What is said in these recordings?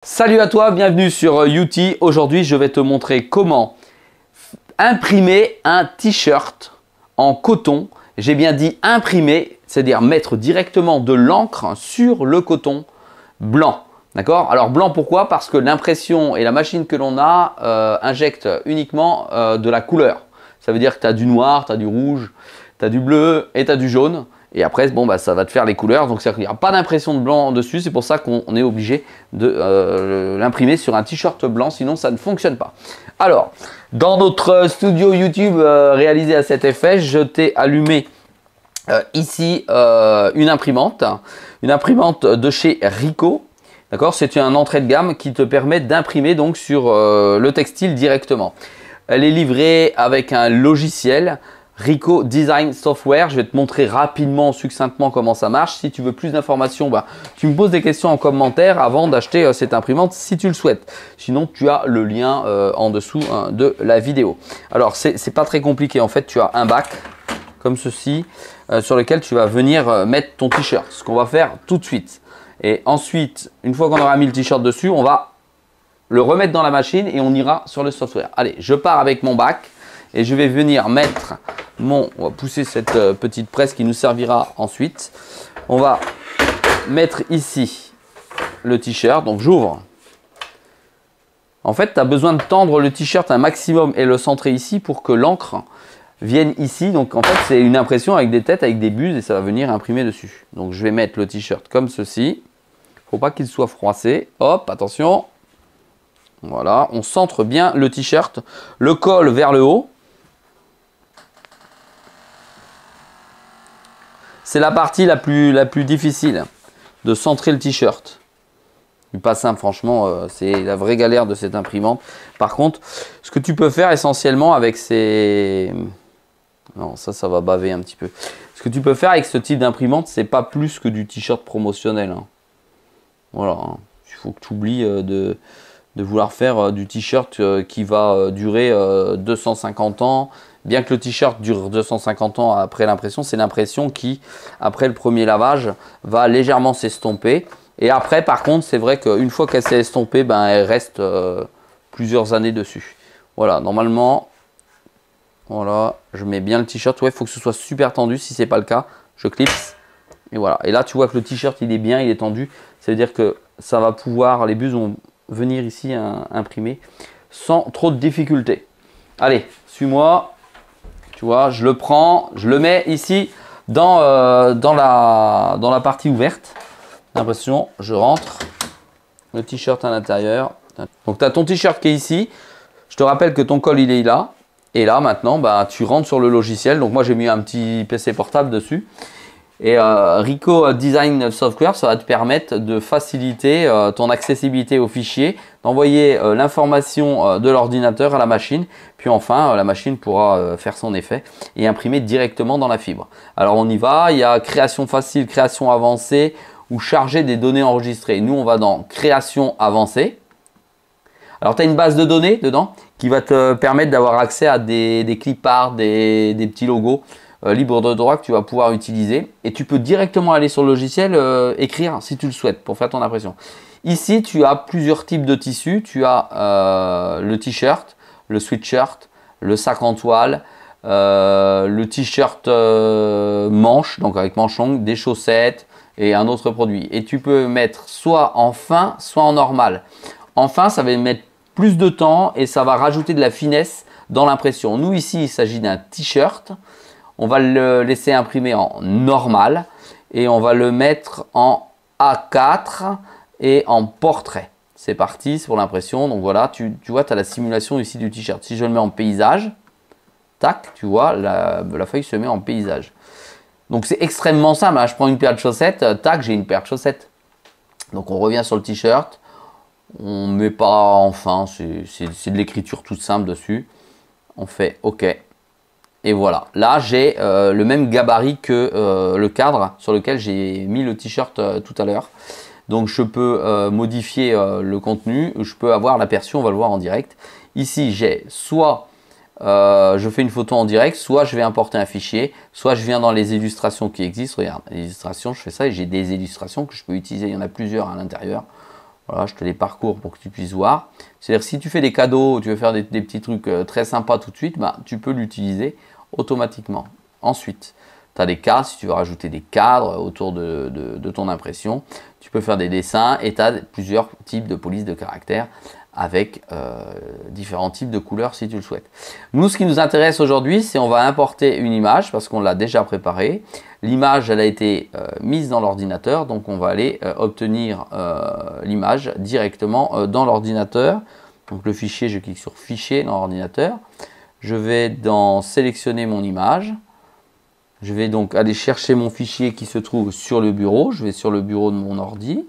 Salut à toi, bienvenue sur Youti. Aujourd'hui, je vais te montrer comment imprimer un t-shirt en coton. J'ai bien dit imprimer, c'est-à-dire mettre directement de l'encre sur le coton blanc. D'accord? Alors blanc pourquoi? Parce que l'impression et la machine que l'on a injecte uniquement de la couleur. Ça veut dire que tu as du noir, tu as du rouge, tu as du bleu et tu as du jaune. Et après, bon, bah, ça va te faire les couleurs. Donc, il n'y a pas d'impression de blanc dessus. C'est pour ça qu'on est obligé de l'imprimer sur un t-shirt blanc. Sinon, ça ne fonctionne pas. Alors, dans notre studio YouTube réalisé à cet effet, je t'ai allumé ici une imprimante de chez Ricoh. D'accord, c'est une entrée de gamme qui te permet d'imprimer donc sur le textile directement. Elle est livrée avec un logiciel Ricoh Design Software. Je vais te montrer rapidement, succinctement comment ça marche. Si tu veux plus d'informations, bah, tu me poses des questions en commentaire avant d'acheter cette imprimante si tu le souhaites. Sinon, tu as le lien en dessous de la vidéo. Alors, c'est pas très compliqué. En fait, tu as un bac comme ceci sur lequel tu vas venir mettre ton t-shirt. Ce qu'on va faire tout de suite. Et ensuite, une fois qu'on aura mis le t-shirt dessus, on va le remettre dans la machine et on ira sur le software. Allez, je pars avec mon bac et je vais venir mettre on va pousser cette petite presse qui nous servira ensuite. On va mettre ici le t-shirt. Donc j'ouvre. En fait, tu as besoin de tendre le t-shirt un maximum et le centrer ici pour que l'encre vienne ici. Donc en fait, c'est une impression avec des têtes, avec des buses et ça va venir imprimer dessus. Donc je vais mettre le t-shirt comme ceci. Il ne faut pas qu'il soit froissé. Hop, attention. Voilà, on centre bien le t-shirt, le col vers le haut. C'est la partie la plus difficile de centrer le t-shirt. C'est pas simple, franchement, c'est la vraie galère de cette imprimante. Par contre, ce que tu peux faire essentiellement avec ces... Non, ça va baver un petit peu. Ce que tu peux faire avec ce type d'imprimante, c'est pas plus que du t-shirt promotionnel. Hein. Voilà, hein. Il faut que tu oublies de vouloir faire du t-shirt qui va durer 250 ans. Bien que le t-shirt dure 250 ans après l'impression, c'est l'impression qui, après le premier lavage, va légèrement s'estomper. Et après, par contre, c'est vrai qu'une fois qu'elle s'est estompée, ben, elle reste plusieurs années dessus. Voilà, normalement, voilà, je mets bien le t-shirt. Ouais, il faut que ce soit super tendu. Si ce n'est pas le cas, je clipse. Et voilà. Et là, tu vois que le t-shirt, il est bien, il est tendu. Ça veut dire que ça va pouvoir, les buses vont venir ici imprimer sans trop de difficultés. Allez, suis-moi. Tu vois, je le prends, je le mets ici dans la partie ouverte. L'impression, je rentre le t-shirt à l'intérieur. Donc, tu as ton t-shirt qui est ici. Je te rappelle que ton col, il est là. Et là, maintenant, bah, tu rentres sur le logiciel. Donc, moi, j'ai mis un petit PC portable dessus. Et Ricoh Design Software, ça va te permettre de faciliter ton accessibilité aux fichiers, d'envoyer l'information de l'ordinateur à la machine, puis enfin la machine pourra faire son effet et imprimer directement dans la fibre. Alors on y va, il y a création facile, création avancée ou charger des données enregistrées. Nous on va dans création avancée. Alors tu as une base de données dedans qui va te permettre d'avoir accès à des cliparts, des petits logos. Libre de droit que tu vas pouvoir utiliser et tu peux directement aller sur le logiciel écrire si tu le souhaites pour faire ton impression. Ici tu as plusieurs types de tissus, tu as le t-shirt, le sweatshirt, le sac en toile, le t-shirt manche, donc avec manche longue, des chaussettes et un autre produit. Et tu peux mettre soit en fin, soit en normal. En fin, ça va mettre plus de temps et ça va rajouter de la finesse dans l'impression. Nous ici, il s'agit d'un t-shirt. On va le laisser imprimer en normal et on va le mettre en A4 et en portrait. C'est parti, c'est pour l'impression. Donc voilà, tu vois, tu as la simulation ici du t-shirt. Si je le mets en paysage, tac, tu vois, la feuille se met en paysage. Donc c'est extrêmement simple. Hein. Je prends une paire de chaussettes, tac, j'ai une paire de chaussettes. Donc on revient sur le t-shirt. On ne met pas en fin, c'est de l'écriture toute simple dessus. On fait OK. Et voilà, là j'ai le même gabarit que le cadre sur lequel j'ai mis le t-shirt tout à l'heure. Donc je peux modifier le contenu, je peux avoir l'aperçu, on va le voir en direct. Ici j'ai soit je fais une photo en direct, soit je vais importer un fichier, soit je viens dans les illustrations qui existent. Regarde, les illustrations, je fais ça et j'ai des illustrations que je peux utiliser, il y en a plusieurs à l'intérieur. Voilà, je te les parcours pour que tu puisses voir. C'est-à-dire si tu fais des cadeaux, tu veux faire des petits trucs très sympas tout de suite, bah, tu peux l'utiliser automatiquement. Ensuite, tu as des cadres, si tu veux rajouter des cadres autour de ton impression. Tu peux faire des dessins et tu as plusieurs types de police de caractère avec différents types de couleurs si tu le souhaites. Nous, ce qui nous intéresse aujourd'hui, c'est on va importer une image parce qu'on l'a déjà préparée. L'image, elle a été mise dans l'ordinateur, donc on va aller obtenir l'image directement dans l'ordinateur. Donc le fichier, je clique sur Fichier dans l'ordinateur. Je vais dans Sélectionner mon image. Je vais donc aller chercher mon fichier qui se trouve sur le bureau. Je vais sur le bureau de mon ordi.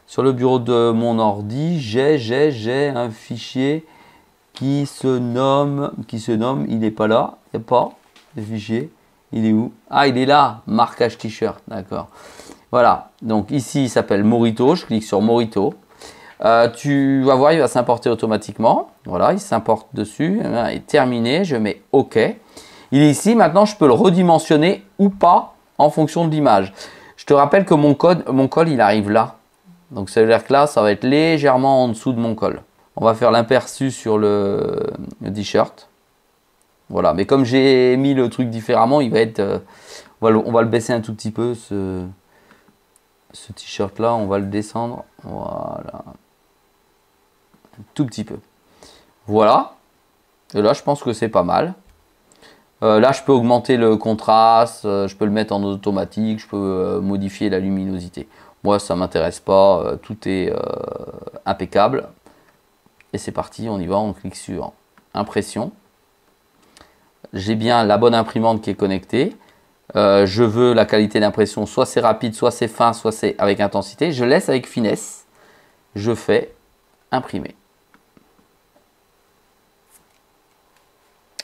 Sur le bureau de mon ordi, j'ai un fichier qui se nomme, il n'est pas là, il n'y a pas le fichier, il est où? Ah, il est là, marquage t-shirt, d'accord. Voilà, donc ici il s'appelle Morito, je clique sur Morito. Tu vas voir, il va s'importer automatiquement. Voilà, il s'importe dessus, il est terminé, je mets OK. Il est ici, maintenant je peux le redimensionner ou pas en fonction de l'image. Je te rappelle que mon col il arrive là. Donc ça veut dire que là, ça va être légèrement en dessous de mon col. On va faire l'imperçu sur le t-shirt. Voilà, mais comme j'ai mis le truc différemment, il va être, on va le baisser un tout petit peu, ce t-shirt là, on va le descendre. Voilà. Un tout petit peu. Voilà. Et là, je pense que c'est pas mal. Là, je peux augmenter le contraste, je peux le mettre en automatique, je peux modifier la luminosité. Moi, ça ne m'intéresse pas, tout est impeccable. Et c'est parti, on y va, on clique sur Impression. J'ai bien la bonne imprimante qui est connectée. Je veux la qualité d'impression, soit c'est rapide, soit c'est fin, soit c'est avec intensité. Je laisse avec finesse. Je fais Imprimer.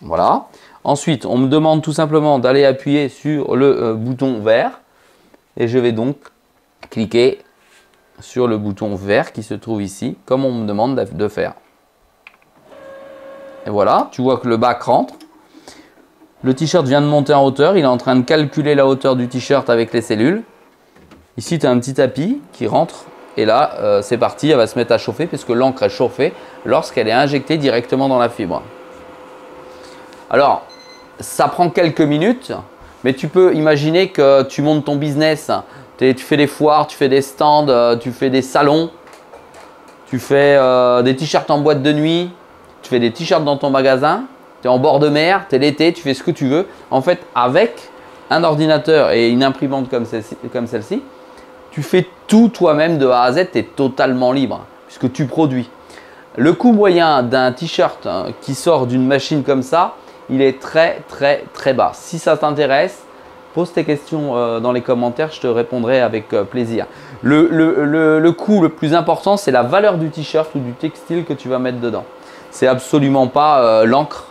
Voilà. Ensuite, on me demande tout simplement d'aller appuyer sur le bouton vert. Et je vais donc cliquer sur le bouton vert qui se trouve ici, comme on me demande de faire. Et voilà, tu vois que le bac rentre. Le t-shirt vient de monter en hauteur. Il est en train de calculer la hauteur du t-shirt avec les cellules. Ici, tu as un petit tapis qui rentre. Et là, c'est parti, elle va se mettre à chauffer puisque l'encre est chauffée lorsqu'elle est injectée directement dans la fibre. Alors, ça prend quelques minutes, mais tu peux imaginer que tu montes ton business. Tu fais des foires, tu fais des stands, tu fais des salons, tu fais des t-shirts en boîte de nuit, tu fais des t-shirts dans ton magasin, tu es en bord de mer, tu es l'été, tu fais ce que tu veux. En fait, avec un ordinateur et une imprimante comme celle-ci, tu fais tout toi-même de A à Z, tu es totalement libre puisque tu produis. Le coût moyen d'un t-shirt qui sort d'une machine comme ça, il est très bas. Si ça t'intéresse, pose tes questions dans les commentaires, je te répondrai avec plaisir. Le coût le plus important, c'est la valeur du t-shirt ou du textile que tu vas mettre dedans. C'est absolument pas l'encre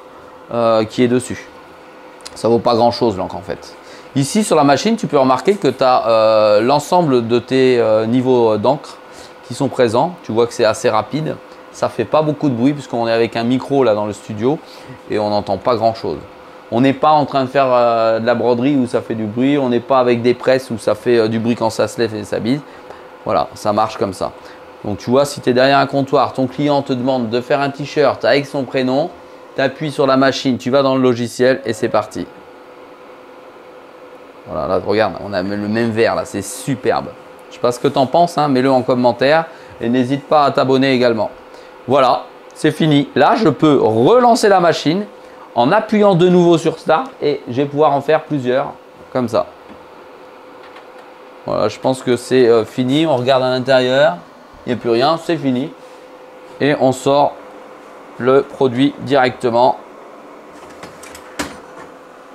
qui est dessus. Ça vaut pas grand chose l'encre en fait. Ici sur la machine, tu peux remarquer que tu as l'ensemble de tes niveaux d'encre qui sont présents. Tu vois que c'est assez rapide. Ça fait pas beaucoup de bruit puisqu'on est avec un micro là dans le studio et on n'entend pas grand chose. On n'est pas en train de faire de la broderie où ça fait du bruit. On n'est pas avec des presses où ça fait du bruit quand ça se lève et ça bise. Voilà, ça marche comme ça. Donc tu vois, si tu es derrière un comptoir, ton client te demande de faire un t-shirt avec son prénom, tu appuies sur la machine, tu vas dans le logiciel et c'est parti. Voilà, là, regarde, on a le même verre là, c'est superbe. Je ne sais pas ce que tu en penses, hein, mets-le en commentaire et n'hésite pas à t'abonner également. Voilà, c'est fini. Là, je peux relancer la machine en appuyant de nouveau sur Start et je vais pouvoir en faire plusieurs comme ça. Voilà, je pense que c'est fini. On regarde à l'intérieur, il n'y a plus rien, c'est fini. Et on sort le produit directement.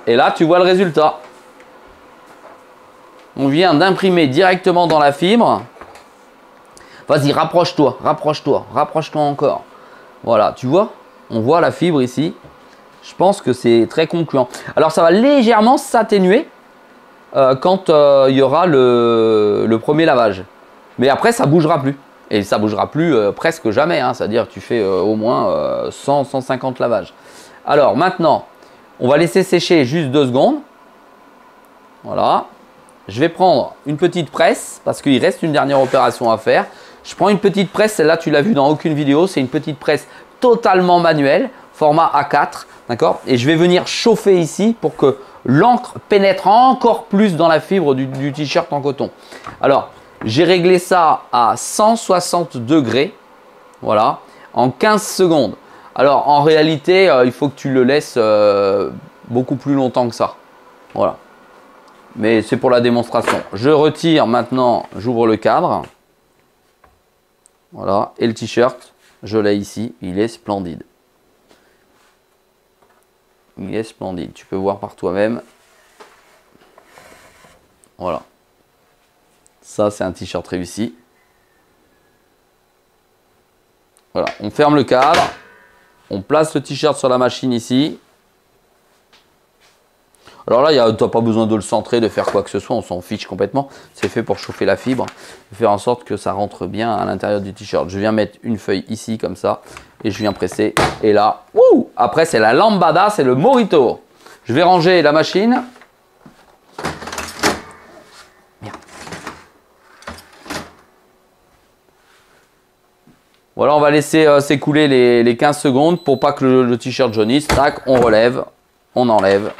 Et là, tu vois le résultat. On vient d'imprimer directement dans la fibre. Vas-y, rapproche-toi, rapproche-toi, rapproche-toi encore. Voilà, tu vois, on voit la fibre ici. Je pense que c'est très concluant. Alors, ça va légèrement s'atténuer quand il y aura le premier lavage. Mais après, ça ne bougera plus. Et ça ne bougera plus presque jamais. Hein. C'est-à-dire que tu fais au moins 100-150 lavages. Alors, maintenant, on va laisser sécher juste 2 secondes. Voilà. Je vais prendre une petite presse parce qu'il reste une dernière opération à faire. Je prends une petite presse, celle-là tu l'as vu dans aucune vidéo, c'est une petite presse totalement manuelle, format A4, d'accord? Et je vais venir chauffer ici pour que l'encre pénètre encore plus dans la fibre du t-shirt en coton. Alors, j'ai réglé ça à 160 degrés, voilà, en 15 secondes. Alors, en réalité, il faut que tu le laisses beaucoup plus longtemps que ça. Voilà. Mais c'est pour la démonstration. Je retire maintenant, j'ouvre le cadre. Voilà, et le t-shirt, je l'ai ici, il est splendide. Il est splendide, tu peux voir par toi-même. Voilà. Ça, c'est un t-shirt réussi. Voilà, on ferme le cadre. On place le t-shirt sur la machine ici. Alors là, tu n'as pas besoin de le centrer, de faire quoi que ce soit, on s'en fiche complètement. C'est fait pour chauffer la fibre, faire en sorte que ça rentre bien à l'intérieur du t-shirt. Je viens mettre une feuille ici comme ça et je viens presser. Et là, wouh, après c'est la lambada, c'est le morito. Je vais ranger la machine. Voilà, on va laisser s'écouler les 15 secondes pour pas que le t-shirt jaunisse. Tac, on relève, on enlève.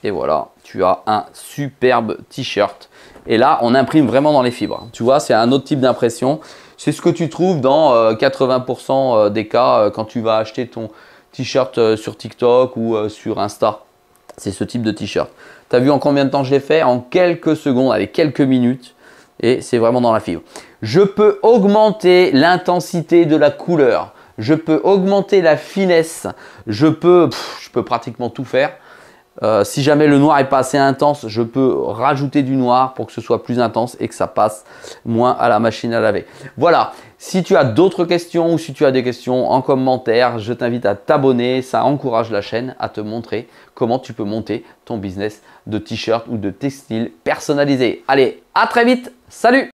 Et voilà, tu as un superbe t-shirt. Et là, on imprime vraiment dans les fibres. Tu vois, c'est un autre type d'impression. C'est ce que tu trouves dans 80% des cas quand tu vas acheter ton t-shirt sur TikTok ou sur Insta. C'est ce type de t-shirt. Tu as vu en combien de temps je l'ai fait? En quelques secondes, allez, quelques minutes. Et c'est vraiment dans la fibre. Je peux augmenter l'intensité de la couleur. Je peux augmenter la finesse. Je peux pratiquement tout faire. Si jamais le noir n'est pas assez intense, je peux rajouter du noir pour que ce soit plus intense et que ça passe moins à la machine à laver. Voilà, si tu as d'autres questions ou si tu as des questions en commentaire, je t'invite à t'abonner. Ça encourage la chaîne à te montrer comment tu peux monter ton business de t-shirt ou de textile personnalisé. Allez, à très vite, salut!